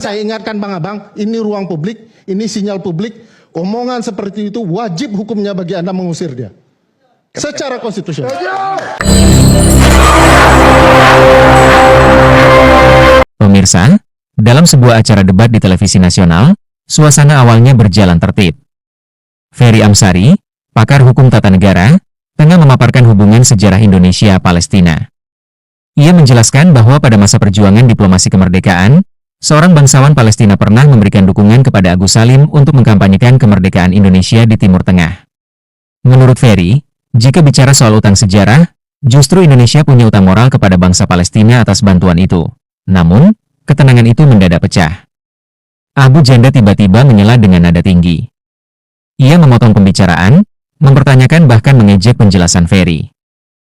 Saya ingatkan Bang Abang, ini ruang publik, ini sinyal publik. Omongan seperti itu wajib hukumnya bagi Anda mengusir dia. Secara konstitusional. Pemirsa, dalam sebuah acara debat di televisi nasional, suasana awalnya berjalan tertib. Ferry Amsari, pakar hukum tata negara, tengah memaparkan hubungan sejarah Indonesia-Palestina. Ia menjelaskan bahwa pada masa perjuangan diplomasi kemerdekaan, seorang bangsawan Palestina pernah memberikan dukungan kepada Agus Salim untuk mengkampanyekan kemerdekaan Indonesia di Timur Tengah. Menurut Ferry, jika bicara soal utang sejarah, justru Indonesia punya utang moral kepada bangsa Palestina atas bantuan itu. Namun, ketenangan itu mendadak pecah. Abu Janda tiba-tiba menyela dengan nada tinggi. Ia memotong pembicaraan, mempertanyakan bahkan mengejek penjelasan Ferry.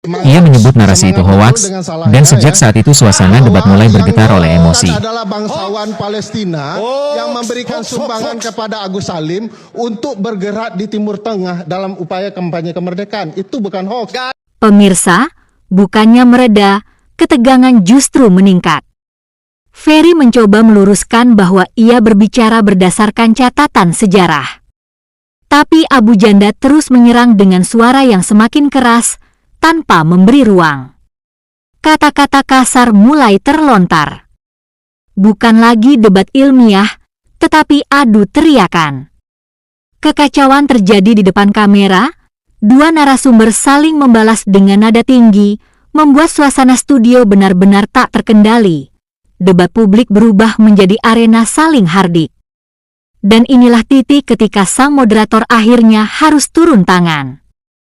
Ia menyebut narasi itu hoaks, dan sejak saat itu suasana debat mulai bergetar oleh emosi. Adalah bangsawan Palestina yang memberikan sumbangan kepada Agus Salim untuk bergerak di Timur Tengah dalam upaya kampanye kemerdekaan. Itu bukan hoaks. Pemirsa, bukannya mereda, ketegangan justru meningkat. Ferry mencoba meluruskan bahwa ia berbicara berdasarkan catatan sejarah. Tapi Abu Janda terus menyerang dengan suara yang semakin keras, tanpa memberi ruang. Kata-kata kasar mulai terlontar. Bukan lagi debat ilmiah, tetapi adu teriakan. Kekacauan terjadi di depan kamera, dua narasumber saling membalas dengan nada tinggi, membuat suasana studio benar-benar tak terkendali. Debat publik berubah menjadi arena saling hardik. Dan inilah titik ketika sang moderator akhirnya harus turun tangan.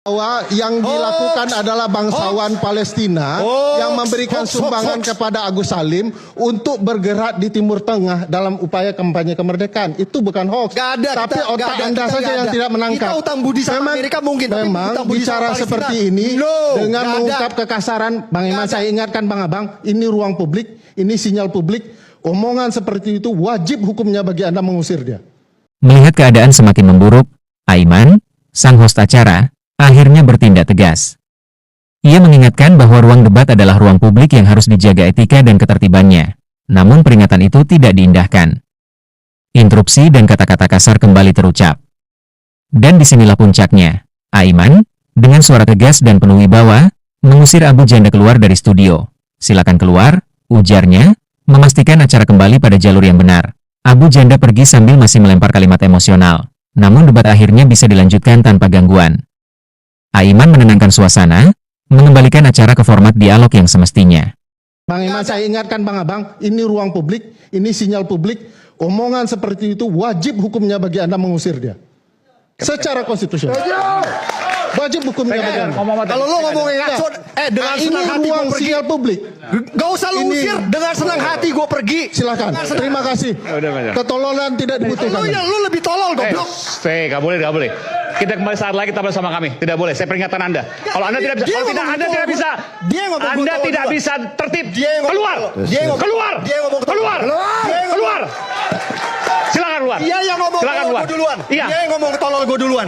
Bahwa yang dilakukan adalah bangsawan Palestina yang memberikan sumbangan kepada Agus Salim untuk bergerak di Timur Tengah dalam upaya kampanye kemerdekaan. Itu bukan hoax. Tapi otak Anda saja yang tidak menangkap. Kita utang budi sama Amerika mungkin. Memang bicara seperti ini dengan mengungkap kekasaran. Bang Iman, saya ingatkan Bang Abang, ini ruang publik, ini sinyal publik. Omongan seperti itu wajib hukumnya bagi Anda mengusir dia. Melihat keadaan semakin memburuk, Aiman, sang host acara, akhirnya bertindak tegas. Ia mengingatkan bahwa ruang debat adalah ruang publik yang harus dijaga etika dan ketertibannya. Namun peringatan itu tidak diindahkan. Interupsi dan kata-kata kasar kembali terucap. Dan disinilah puncaknya. Aiman, dengan suara tegas dan penuh wibawa, mengusir Abu Janda keluar dari studio. Silakan keluar, ujarnya, memastikan acara kembali pada jalur yang benar. Abu Janda pergi sambil masih melempar kalimat emosional. Namun debat akhirnya bisa dilanjutkan tanpa gangguan. Aiman menenangkan suasana, mengembalikan acara ke format dialog yang semestinya. Bang Iman, saya ingatkan Bang Abang, ini ruang publik, ini sinyal publik. Omongan seperti itu wajib hukumnya bagi Anda mengusir dia. Secara konstitusional. Wajib hukumnya bagi Anda. Kalau lo ngomongin dengan senang hati gue pergi. Sinyal publik. Gak usah lu usir, dengan senang hati gue pergi. Silakan. Terima kasih. Ketololan tidak dibutuhkan. Lu lebih tolol goblok. Gak boleh, gak boleh. Kita kembali saat lagi kita bersama kami. Tidak boleh. Saya peringatkan Anda. Kalau Anda tidak bisa, kalau tidak Anda tidak bisa, Anda tidak bisa tertib. Keluar. Keluar. Keluar. Keluar. Silakan keluar. Dia yang ngomong gue duluan. Dia yang ngomong tolol gue duluan.